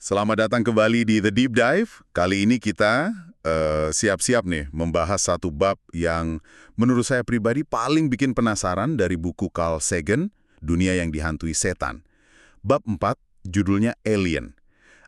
Selamat datang kembali di The Deep Dive. Kali ini kita siap-siap nih membahas satu bab yang menurut saya pribadi paling bikin penasaran dari buku Carl Sagan, Dunia yang Dihantui Setan. Bab 4, judulnya Alien.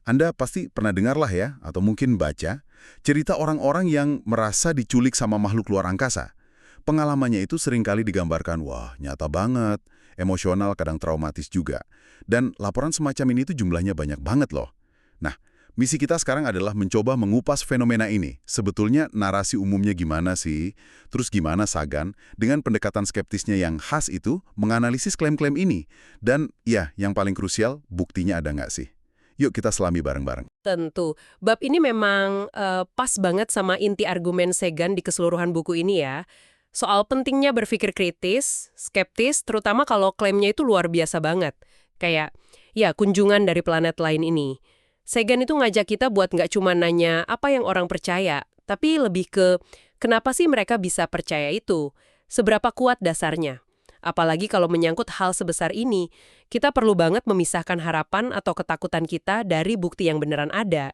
Anda pasti pernah dengar lah ya, atau mungkin baca, cerita orang-orang yang merasa diculik sama makhluk luar angkasa. Pengalamannya itu seringkali digambarkan, wah nyata banget, emosional kadang traumatis juga. Dan laporan semacam ini tuh jumlahnya banyak banget loh. Nah, misi kita sekarang adalah mencoba mengupas fenomena ini. Sebetulnya narasi umumnya gimana sih? Terus gimana Sagan dengan pendekatan skeptisnya yang khas itu menganalisis klaim-klaim ini? Dan ya, yang paling krusial, buktinya ada nggak sih? Yuk kita selami bareng-bareng. Tentu. Bab ini memang pas banget sama inti argumen Sagan di keseluruhan buku ini ya. Soal pentingnya berpikir kritis, skeptis, terutama kalau klaimnya itu luar biasa banget. Kayak, ya kunjungan dari planet lain ini. Sagan itu ngajak kita buat nggak cuma nanya apa yang orang percaya, tapi lebih ke kenapa sih mereka bisa percaya itu? Seberapa kuat dasarnya? Apalagi kalau menyangkut hal sebesar ini, kita perlu banget memisahkan harapan atau ketakutan kita dari bukti yang beneran ada.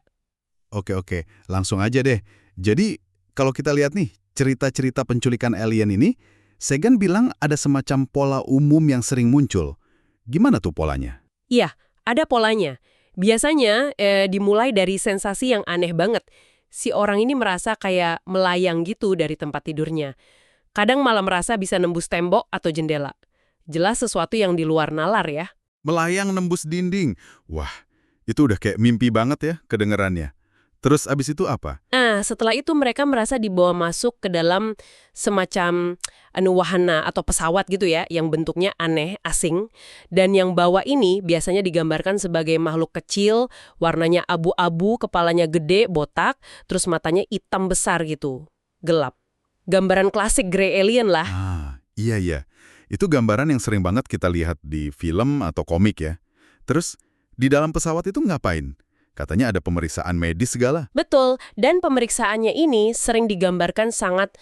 Oke, langsung aja deh. Jadi, kalau kita lihat nih, cerita-cerita penculikan alien ini, Sagan bilang ada semacam pola umum yang sering muncul. Gimana tuh polanya? Iya, ada polanya. Biasanya dimulai dari sensasi yang aneh banget. Si orang ini merasa kayak melayang gitu dari tempat tidurnya. Kadang malah merasa bisa nembus tembok atau jendela. Jelas sesuatu yang di luar nalar ya. Melayang nembus dinding. Wah, itu udah kayak mimpi banget ya kedengerannya. Terus abis itu apa? Nah, setelah itu mereka merasa dibawa masuk ke dalam semacam wahana atau pesawat gitu ya, yang bentuknya aneh, asing. Dan yang bawa ini biasanya digambarkan sebagai makhluk kecil, warnanya abu-abu, kepalanya gede, botak, terus matanya hitam besar gitu, gelap. Gambaran klasik grey alien lah. Iya. Itu gambaran yang sering banget kita lihat di film atau komik ya. Terus, di dalam pesawat itu ngapain? Katanya ada pemeriksaan medis segala. Betul, dan pemeriksaannya ini sering digambarkan sangat,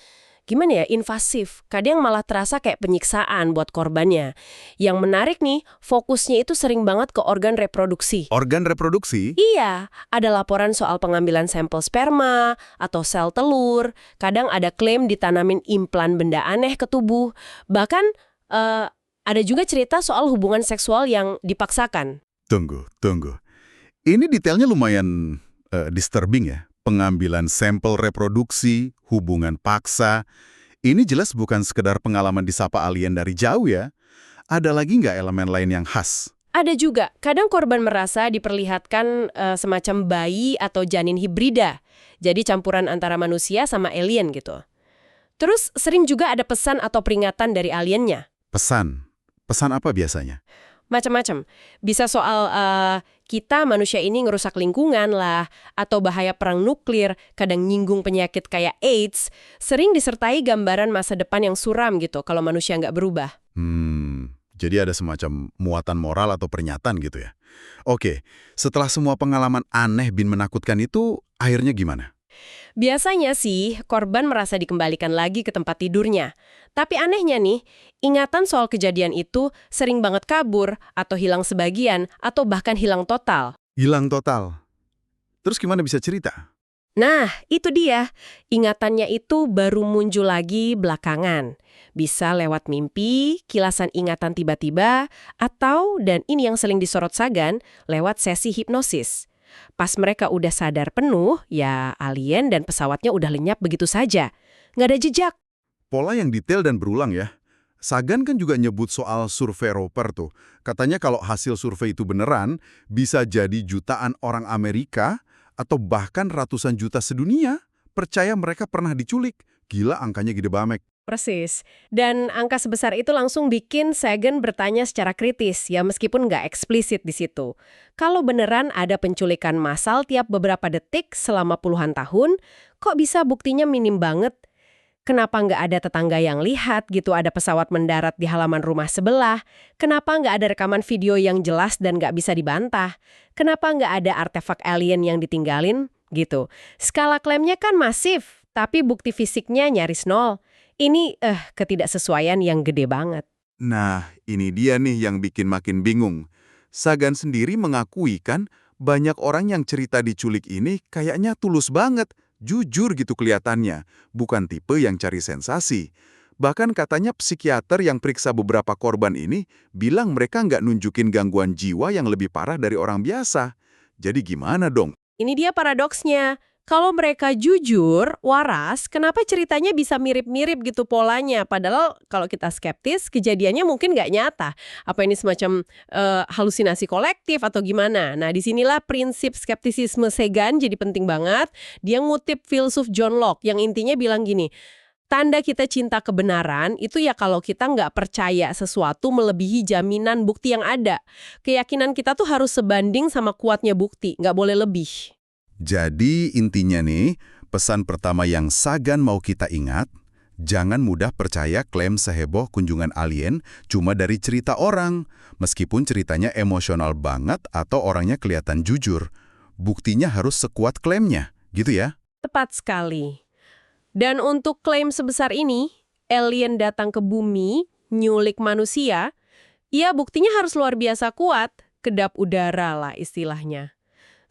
gimana ya, invasif. Kadang malah terasa kayak penyiksaan buat korbannya. Yang menarik nih, fokusnya itu sering banget ke organ reproduksi. Organ reproduksi? Iya, ada laporan soal pengambilan sampel sperma atau sel telur. Kadang ada klaim ditanamin implan benda aneh ke tubuh. Bahkan ada juga cerita soal hubungan seksual yang dipaksakan. Tunggu. Ini detailnya lumayan disturbing ya. Pengambilan sampel reproduksi, hubungan paksa. Ini jelas bukan sekedar pengalaman disapa alien dari jauh ya. Ada lagi nggak elemen lain yang khas? Ada juga, kadang korban merasa diperlihatkan semacam bayi atau janin hibrida. Jadi campuran antara manusia sama alien gitu. Terus sering juga ada pesan atau peringatan dari aliennya. Pesan? Pesan apa biasanya? Macam-macam. Bisa soal kita manusia ini ngerusak lingkungan lah, atau bahaya perang nuklir, kadang nyinggung penyakit kayak AIDS, sering disertai gambaran masa depan yang suram gitu kalau manusia nggak berubah. Jadi ada semacam muatan moral atau pernyataan gitu ya. Oke, setelah semua pengalaman aneh bin menakutkan itu, akhirnya gimana? Biasanya sih, korban merasa dikembalikan lagi ke tempat tidurnya. Tapi anehnya nih, ingatan soal kejadian itu sering banget kabur, atau hilang sebagian, atau bahkan hilang total. Hilang total. Terus gimana bisa cerita? Nah, itu dia. Ingatannya itu baru muncul lagi belakangan. Bisa lewat mimpi, kilasan ingatan tiba-tiba, atau, dan ini yang sering disorot Sagan, lewat sesi hipnosis. Pas mereka udah sadar penuh, ya alien dan pesawatnya udah lenyap begitu saja. Nggak ada jejak. Pola yang detail dan berulang ya. Sagan kan juga nyebut soal survei Roper tuh. Katanya kalau hasil survei itu beneran, bisa jadi jutaan orang Amerika atau bahkan ratusan juta sedunia percaya mereka pernah diculik. Gila, angkanya gede banget. Persis. Dan angka sebesar itu langsung bikin Sagan bertanya secara kritis, ya meskipun nggak eksplisit di situ. Kalau beneran ada penculikan massal tiap beberapa detik selama puluhan tahun, kok bisa buktinya minim banget? Kenapa nggak ada tetangga yang lihat gitu ada pesawat mendarat di halaman rumah sebelah? Kenapa nggak ada rekaman video yang jelas dan nggak bisa dibantah? Kenapa nggak ada artefak alien yang ditinggalin? Gitu. Skala klaimnya kan masif, tapi bukti fisiknya nyaris nol. Ini ketidaksesuaian yang gede banget. Nah, ini dia nih yang bikin makin bingung. Sagan sendiri mengakui kan Banyak orang yang cerita diculik ini kayaknya tulus banget, jujur gitu kelihatannya, bukan tipe yang cari sensasi. Bahkan katanya psikiater yang periksa beberapa korban ini bilang mereka nggak nunjukin gangguan jiwa yang lebih parah dari orang biasa. Jadi gimana dong? Ini dia paradoksnya. Kalau mereka jujur, waras, kenapa ceritanya bisa mirip-mirip gitu polanya? Padahal kalau kita skeptis, kejadiannya mungkin nggak nyata. Apa ini semacam halusinasi kolektif atau gimana? Nah, disinilah prinsip skeptisisme Sagan jadi penting banget. Dia ngutip filsuf John Locke yang intinya bilang gini, tanda kita cinta kebenaran itu ya kalau kita nggak percaya sesuatu melebihi jaminan bukti yang ada. Keyakinan kita tuh harus sebanding sama kuatnya bukti, nggak boleh lebih. Jadi intinya nih, pesan pertama yang Sagan mau kita ingat, jangan mudah percaya klaim seheboh kunjungan alien cuma dari cerita orang, meskipun ceritanya emosional banget atau orangnya kelihatan jujur. Buktinya harus sekuat klaimnya, gitu ya? Tepat sekali. Dan untuk klaim sebesar ini, alien datang ke bumi, nyulik manusia, ya buktinya harus luar biasa kuat, kedap udara lah istilahnya.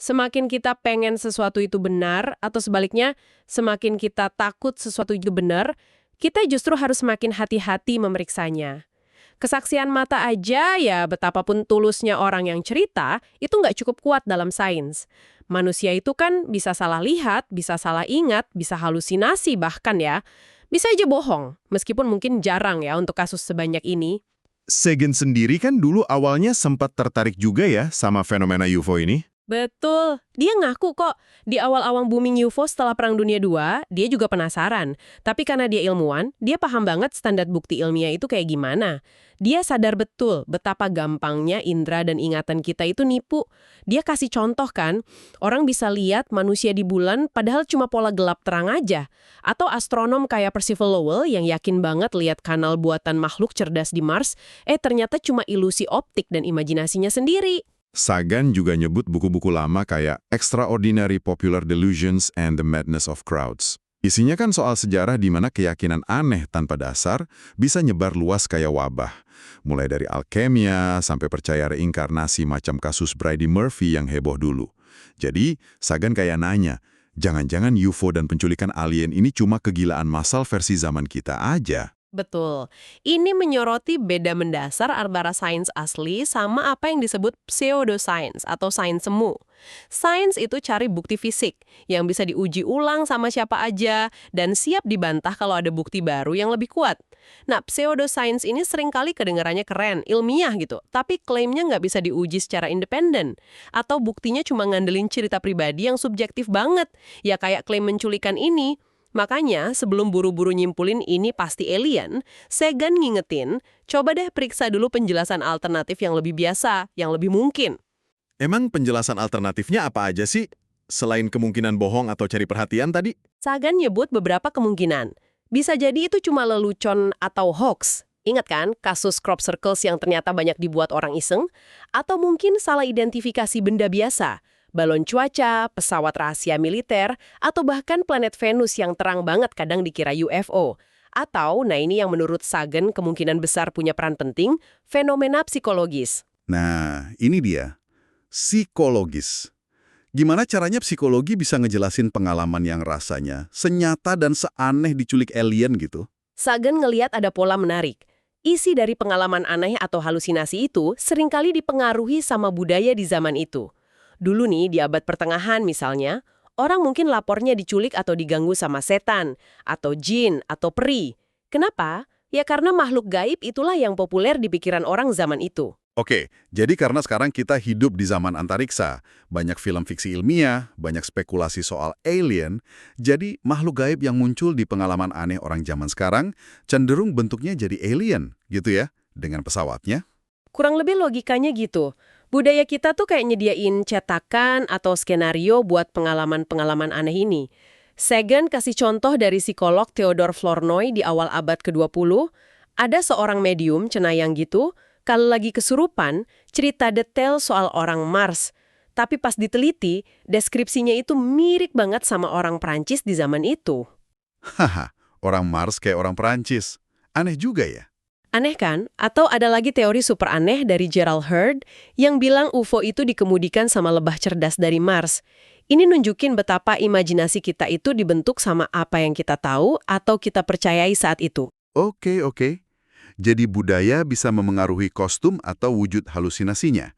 Semakin kita pengen sesuatu itu benar, atau sebaliknya, semakin kita takut sesuatu itu benar, kita justru harus semakin hati-hati memeriksanya. Kesaksian mata aja, ya betapapun tulusnya orang yang cerita, itu nggak cukup kuat dalam sains. Manusia itu kan bisa salah lihat, bisa salah ingat, bisa halusinasi bahkan ya. Bisa aja bohong, meskipun mungkin jarang ya untuk kasus sebanyak ini. Sagan sendiri kan dulu awalnya sempat tertarik juga ya sama fenomena UFO ini. Betul. Dia ngaku kok, di awal-awal booming UFO setelah Perang Dunia II, dia juga penasaran. Tapi karena dia ilmuwan, dia paham banget standar bukti ilmiah itu kayak gimana. Dia sadar betul betapa gampangnya indera dan ingatan kita itu nipu. Dia kasih contoh kan, orang bisa lihat manusia di bulan padahal cuma pola gelap terang aja. Atau astronom kayak Percival Lowell yang yakin banget lihat kanal buatan makhluk cerdas di Mars, ternyata cuma ilusi optik dan imajinasinya sendiri. Sagan juga nyebut buku-buku lama kayak Extraordinary Popular Delusions and the Madness of Crowds. Isinya kan soal sejarah di mana keyakinan aneh tanpa dasar bisa nyebar luas kayak wabah. Mulai dari alkemia sampai percaya reinkarnasi macam kasus Brady Murphy yang heboh dulu. Jadi, Sagan kayak nanya, jangan-jangan UFO dan penculikan alien ini cuma kegilaan massal versi zaman kita aja? Betul. Ini menyoroti beda mendasar antara sains asli sama apa yang disebut pseudoscience atau sains semu. Sains itu cari bukti fisik yang bisa diuji ulang sama siapa aja dan siap dibantah kalau ada bukti baru yang lebih kuat. Nah, pseudoscience ini seringkali kedengarannya keren, ilmiah gitu, tapi klaimnya nggak bisa diuji secara independen. Atau buktinya cuma ngandelin cerita pribadi yang subjektif banget. Ya kayak klaim menculikan ini. Makanya, sebelum buru-buru nyimpulin ini pasti alien, Sagan ngingetin, coba deh periksa dulu penjelasan alternatif yang lebih biasa, yang lebih mungkin. Emang penjelasan alternatifnya apa aja sih? Selain kemungkinan bohong atau cari perhatian tadi? Sagan nyebut beberapa kemungkinan. Bisa jadi itu cuma lelucon atau hoax. Ingat kan kasus crop circles yang ternyata banyak dibuat orang iseng? Atau mungkin salah identifikasi benda biasa. Balon cuaca, pesawat rahasia militer, atau bahkan planet Venus yang terang banget kadang dikira UFO. Atau, nah ini yang menurut Sagan kemungkinan besar punya peran penting, fenomena psikologis. Nah, ini dia. Psikologis. Gimana caranya psikologi bisa ngejelasin pengalaman yang rasanya senyata dan seaneh diculik alien gitu? Sagan ngeliat ada pola menarik. Isi dari pengalaman aneh atau halusinasi itu seringkali dipengaruhi sama budaya di zaman itu. Dulu nih, di abad pertengahan misalnya, orang mungkin lapornya diculik atau diganggu sama setan, atau jin, atau peri. Kenapa? Ya karena makhluk gaib itulah yang populer di pikiran orang zaman itu. Oke, jadi karena sekarang kita hidup di zaman antariksa, banyak film fiksi ilmiah, banyak spekulasi soal alien, jadi makhluk gaib yang muncul di pengalaman aneh orang zaman sekarang cenderung bentuknya jadi alien, gitu ya, dengan pesawatnya. Kurang lebih logikanya gitu. Budaya kita tuh kayak nyediain cetakan atau skenario buat pengalaman-pengalaman aneh ini. Sagan kasih contoh dari psikolog Theodore Flournoy di awal abad ke-20. Ada seorang medium cenayang gitu, kalau lagi kesurupan, cerita detail soal orang Mars. Tapi pas diteliti, deskripsinya itu mirip banget sama orang Prancis di zaman itu. Haha, orang Mars kayak orang Perancis. Aneh juga ya. Aneh kan? Atau ada lagi teori super aneh dari Gerald Heard yang bilang UFO itu dikemudikan sama lebah cerdas dari Mars. Ini nunjukin betapa imajinasi kita itu dibentuk sama apa yang kita tahu atau kita percayai saat itu. Oke. Jadi budaya bisa memengaruhi kostum atau wujud halusinasinya.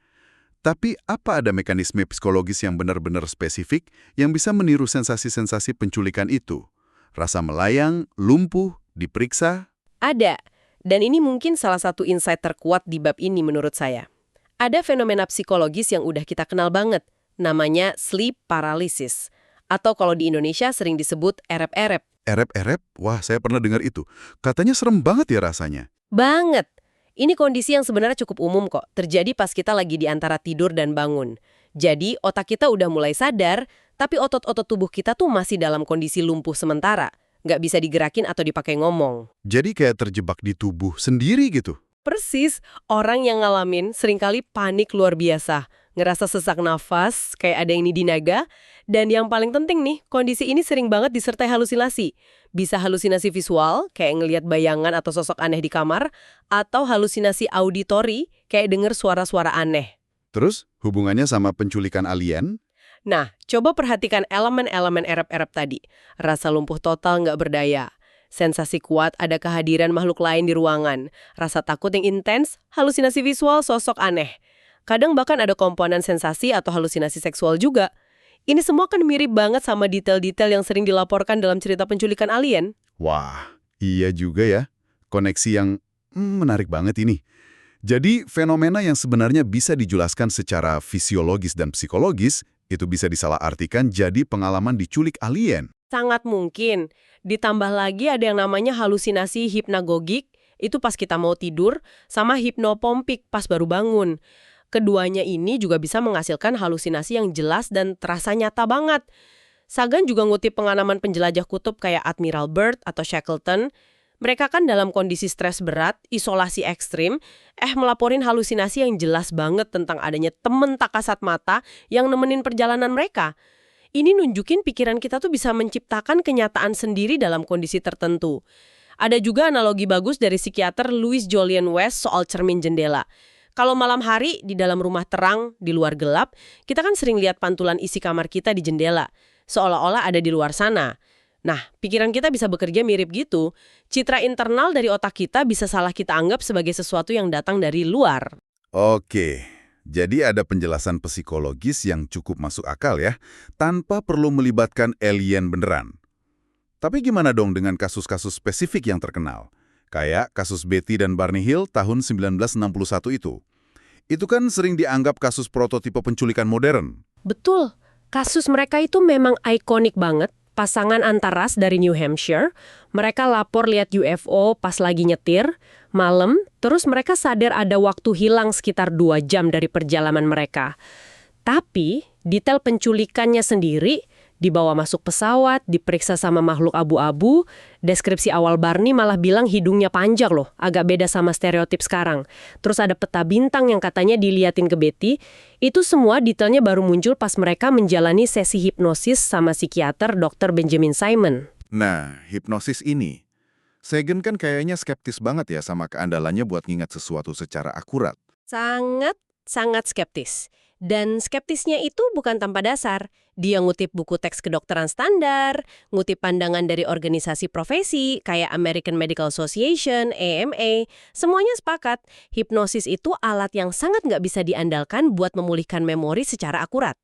Tapi apa ada mekanisme psikologis yang benar-benar spesifik yang bisa meniru sensasi-sensasi penculikan itu? Rasa melayang, lumpuh, diperiksa? Ada. Dan ini mungkin salah satu insight terkuat di bab ini menurut saya. Ada fenomena psikologis yang udah kita kenal banget, namanya sleep paralysis. Atau kalau di Indonesia sering disebut erep-erep. Erep-erep? Wah, saya pernah dengar itu. Katanya serem banget ya rasanya. Banget! Ini kondisi yang sebenarnya cukup umum kok, terjadi pas kita lagi di antara tidur dan bangun. Jadi, otak kita udah mulai sadar, tapi otot-otot tubuh kita tuh masih dalam kondisi lumpuh sementara. Nggak bisa digerakin atau dipakai ngomong. Jadi kayak terjebak di tubuh sendiri gitu. Persis, orang yang ngalamin seringkali panik luar biasa, ngerasa sesak nafas, kayak ada yang dinaga, dan yang paling penting nih, kondisi ini sering banget disertai halusinasi. Bisa halusinasi visual, kayak ngelihat bayangan atau sosok aneh di kamar, atau halusinasi auditori, kayak denger suara-suara aneh. Terus, hubungannya sama penculikan alien? Nah, coba perhatikan elemen-elemen erep-erep tadi. Rasa lumpuh total nggak berdaya. Sensasi kuat ada kehadiran makhluk lain di ruangan. Rasa takut yang intens, halusinasi visual sosok aneh. Kadang bahkan ada komponen sensasi atau halusinasi seksual juga. Ini semua kan mirip banget sama detail-detail yang sering dilaporkan dalam cerita penculikan alien. Wah, iya juga ya. Koneksi yang menarik banget ini. Jadi, fenomena yang sebenarnya bisa dijelaskan secara fisiologis dan psikologis, itu bisa disalahartikan jadi pengalaman diculik alien. Sangat mungkin. Ditambah lagi ada yang namanya halusinasi hipnagogik, itu pas kita mau tidur, sama hipnopompik pas baru bangun. Keduanya ini juga bisa menghasilkan halusinasi yang jelas dan terasa nyata banget. Sagan juga ngutip pengalaman penjelajah kutub kayak Admiral Byrd atau Shackleton. Mereka kan dalam kondisi stres berat, isolasi ekstrim, melaporin halusinasi yang jelas banget tentang adanya temen tak kasat mata yang nemenin perjalanan mereka. Ini nunjukin pikiran kita tuh bisa menciptakan kenyataan sendiri dalam kondisi tertentu. Ada juga analogi bagus dari psikiater Louis Jolyon West soal cermin jendela. Kalau malam hari di dalam rumah terang, di luar gelap, kita kan sering lihat pantulan isi kamar kita di jendela, seolah-olah ada di luar sana. Nah, pikiran kita bisa bekerja mirip gitu. Citra internal dari otak kita bisa salah kita anggap sebagai sesuatu yang datang dari luar. Oke, jadi ada penjelasan psikologis yang cukup masuk akal ya, tanpa perlu melibatkan alien beneran. Tapi gimana dong dengan kasus-kasus spesifik yang terkenal? Kayak kasus Betty dan Barney Hill tahun 1961 itu. Itu kan sering dianggap kasus prototipe penculikan modern. Betul, kasus mereka itu memang ikonik banget. Pasangan antaras dari New Hampshire, mereka lapor lihat UFO pas lagi nyetir, malam, terus mereka sadar ada waktu hilang sekitar 2 jam dari perjalanan mereka. Tapi, detail penculikannya sendiri, dibawa masuk pesawat, diperiksa sama makhluk abu-abu, deskripsi awal Barney malah bilang hidungnya panjang loh, agak beda sama stereotip sekarang. Terus ada peta bintang yang katanya diliatin ke Betty, itu semua detailnya baru muncul pas mereka menjalani sesi hipnosis sama psikiater Dr. Benjamin Simon. Nah, hipnosis ini, Sagan kan kayaknya skeptis banget ya sama keandalannya buat ngingat sesuatu secara akurat. Sangat skeptis. Dan skeptisnya itu bukan tanpa dasar. Dia ngutip buku teks kedokteran standar, ngutip pandangan dari organisasi profesi kayak American Medical Association, AMA. Semuanya sepakat, hipnosis itu alat yang sangat nggak bisa diandalkan buat memulihkan memori secara akurat.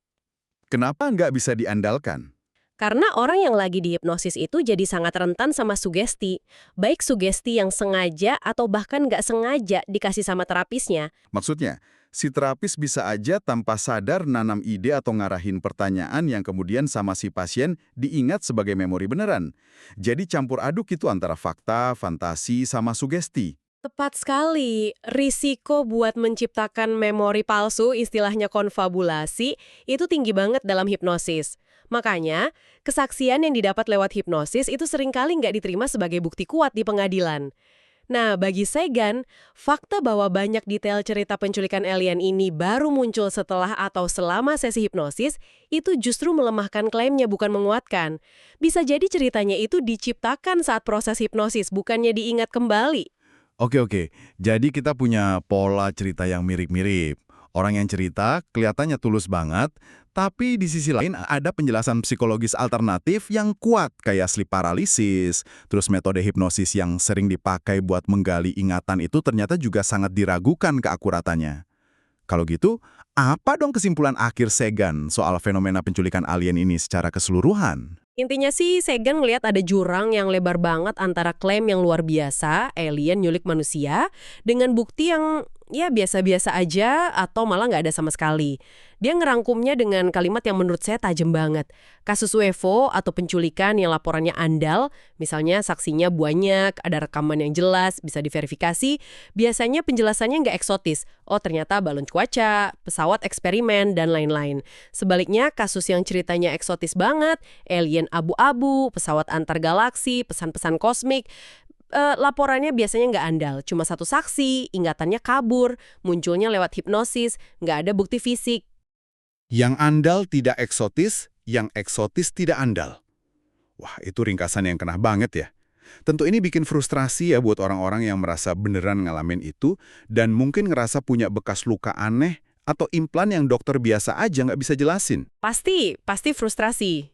Kenapa nggak bisa diandalkan? Karena orang yang lagi dihipnosis itu jadi sangat rentan sama sugesti. Baik sugesti yang sengaja atau bahkan nggak sengaja dikasih sama terapisnya. Maksudnya, si terapis bisa aja tanpa sadar nanam ide atau ngarahin pertanyaan yang kemudian sama si pasien diingat sebagai memori beneran. Jadi campur aduk itu antara fakta, fantasi, sama sugesti. Tepat sekali. Risiko buat menciptakan memori palsu, istilahnya konfabulasi, itu tinggi banget dalam hipnosis. Makanya, kesaksian yang didapat lewat hipnosis itu seringkali nggak diterima sebagai bukti kuat di pengadilan. Nah, bagi Sagan, fakta bahwa banyak detail cerita penculikan alien ini baru muncul setelah atau selama sesi hipnosis, itu justru melemahkan klaimnya bukan menguatkan. Bisa jadi ceritanya itu diciptakan saat proses hipnosis, bukannya diingat kembali. Oke. Jadi kita punya pola cerita yang mirip-mirip. Orang yang cerita kelihatannya tulus banget, tapi di sisi lain ada penjelasan psikologis alternatif yang kuat, kayak sleep paralysis, terus metode hipnosis yang sering dipakai buat menggali ingatan itu ternyata juga sangat diragukan keakuratannya. Kalau gitu, apa dong kesimpulan akhir Sagan soal fenomena penculikan alien ini secara keseluruhan? Intinya sih, Sagan ngelihat ada jurang yang lebar banget antara klaim yang luar biasa, alien nyulik manusia, dengan bukti yang ya biasa-biasa aja atau malah nggak ada sama sekali. Dia ngerangkumnya dengan kalimat yang menurut saya tajam banget. Kasus UFO atau penculikan yang laporannya andal, misalnya saksinya banyak, ada rekaman yang jelas, bisa diverifikasi, biasanya penjelasannya nggak eksotis. Oh ternyata balon cuaca, pesawat eksperimen, dan lain-lain. Sebaliknya, kasus yang ceritanya eksotis banget, alien abu-abu, pesawat antar galaksi, pesan-pesan kosmik, laporannya biasanya nggak andal, cuma satu saksi, ingatannya kabur, munculnya lewat hipnosis, nggak ada bukti fisik. Yang andal tidak eksotis, yang eksotis tidak andal. Wah, itu ringkasan yang kena banget ya. Tentu ini bikin frustrasi ya buat orang-orang yang merasa beneran ngalamin itu dan mungkin ngerasa punya bekas luka aneh atau implan yang dokter biasa aja nggak bisa jelasin. Pasti frustrasi.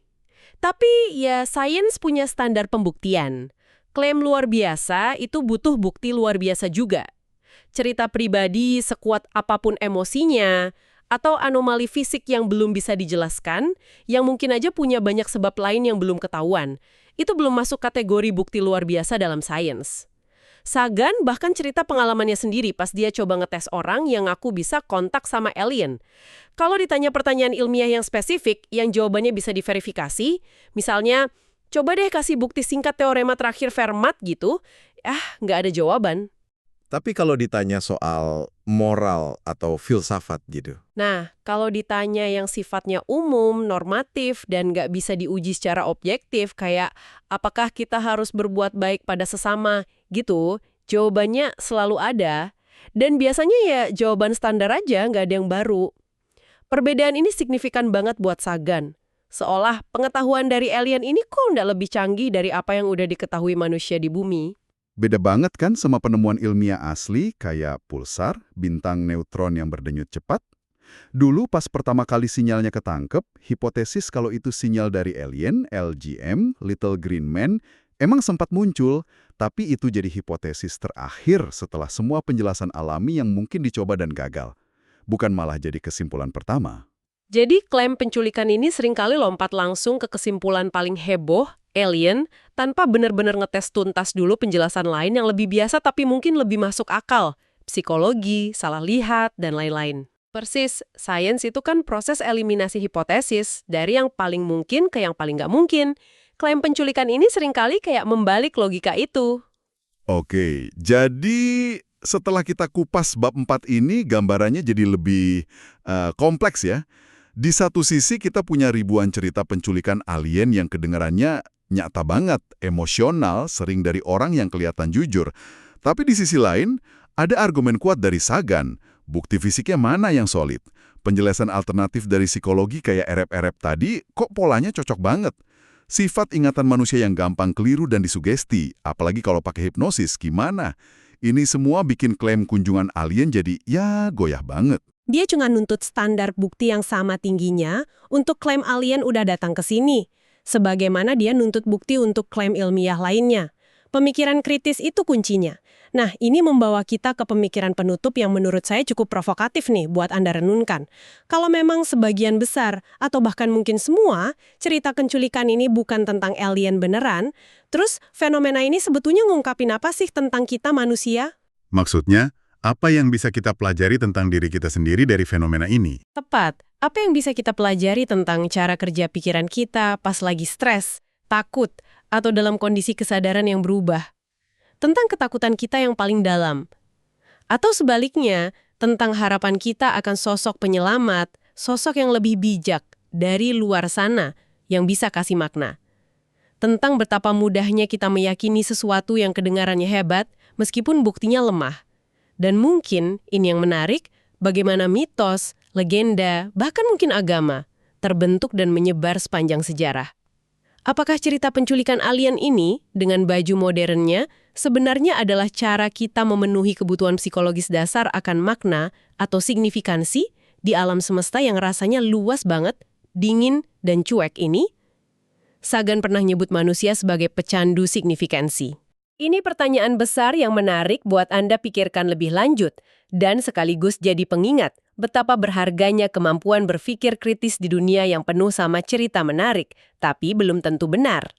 Tapi ya sains punya standar pembuktian. Klaim luar biasa itu butuh bukti luar biasa juga. Cerita pribadi sekuat apapun emosinya, atau anomali fisik yang belum bisa dijelaskan, yang mungkin aja punya banyak sebab lain yang belum ketahuan, itu belum masuk kategori bukti luar biasa dalam sains. Sagan bahkan cerita pengalamannya sendiri pas dia coba ngetes orang yang ngaku bisa kontak sama alien. Kalau ditanya pertanyaan ilmiah yang spesifik, yang jawabannya bisa diverifikasi, misalnya, coba deh kasih bukti singkat teorema terakhir Fermat gitu, nggak ada jawaban. Tapi kalau ditanya soal moral atau filsafat gitu. Nah, kalau ditanya yang sifatnya umum, normatif, dan nggak bisa diuji secara objektif, kayak apakah kita harus berbuat baik pada sesama gitu, jawabannya selalu ada. Dan biasanya ya jawaban standar aja, nggak ada yang baru. Perbedaan ini signifikan banget buat Sagan. Seolah pengetahuan dari alien ini kok nggak lebih canggih dari apa yang udah diketahui manusia di bumi. Beda banget kan sama penemuan ilmiah asli kayak pulsar, bintang neutron yang berdenyut cepat? Dulu pas pertama kali sinyalnya ketangkep, hipotesis kalau itu sinyal dari alien, LGM, Little Green Man, emang sempat muncul, tapi itu jadi hipotesis terakhir setelah semua penjelasan alami yang mungkin dicoba dan gagal. Bukan malah jadi kesimpulan pertama. Jadi klaim penculikan ini seringkali lompat langsung ke kesimpulan paling heboh, alien, tanpa benar-benar ngetes tuntas dulu penjelasan lain yang lebih biasa tapi mungkin lebih masuk akal. Psikologi, salah lihat, dan lain-lain. Persis, sains itu kan proses eliminasi hipotesis dari yang paling mungkin ke yang paling nggak mungkin. Klaim penculikan ini seringkali kayak membalik logika itu. Oke, jadi setelah kita kupas bab 4 ini, gambarannya jadi lebih kompleks ya. Di satu sisi kita punya ribuan cerita penculikan alien yang kedengarannya nyata banget, emosional, sering dari orang yang kelihatan jujur. Tapi di sisi lain, ada argumen kuat dari Sagan. Bukti fisiknya mana yang solid? Penjelasan alternatif dari psikologi kayak erep-erep tadi, kok polanya cocok banget? Sifat ingatan manusia yang gampang keliru dan disugesti, apalagi kalau pakai hipnosis, gimana? Ini semua bikin klaim kunjungan alien jadi, ya goyah banget. Dia cuma nuntut standar bukti yang sama tingginya untuk klaim alien udah datang ke sini. Sebagaimana dia nuntut bukti untuk klaim ilmiah lainnya. Pemikiran kritis itu kuncinya. Nah, ini membawa kita ke pemikiran penutup yang menurut saya cukup provokatif nih buat Anda renungkan. Kalau memang sebagian besar, atau bahkan mungkin semua, cerita penculikan ini bukan tentang alien beneran, terus fenomena ini sebetulnya ngungkapin apa sih tentang kita manusia? Maksudnya, apa yang bisa kita pelajari tentang diri kita sendiri dari fenomena ini? Tepat. Apa yang bisa kita pelajari tentang cara kerja pikiran kita pas lagi stres, takut, atau dalam kondisi kesadaran yang berubah? Tentang ketakutan kita yang paling dalam. Atau sebaliknya, tentang harapan kita akan sosok penyelamat, sosok yang lebih bijak dari luar sana yang bisa kasih makna. Tentang betapa mudahnya kita meyakini sesuatu yang kedengarannya hebat, meskipun buktinya lemah. Dan mungkin, ini yang menarik, bagaimana mitos, legenda, bahkan mungkin agama, terbentuk dan menyebar sepanjang sejarah. Apakah cerita penculikan alien ini, dengan baju modernnya, sebenarnya adalah cara kita memenuhi kebutuhan psikologis dasar akan makna atau signifikansi di alam semesta yang rasanya luas banget, dingin, dan cuek ini? Sagan pernah nyebut manusia sebagai pecandu signifikansi. Ini pertanyaan besar yang menarik buat Anda pikirkan lebih lanjut, dan sekaligus jadi pengingat betapa berharganya kemampuan berpikir kritis di dunia yang penuh sama cerita menarik, tapi belum tentu benar.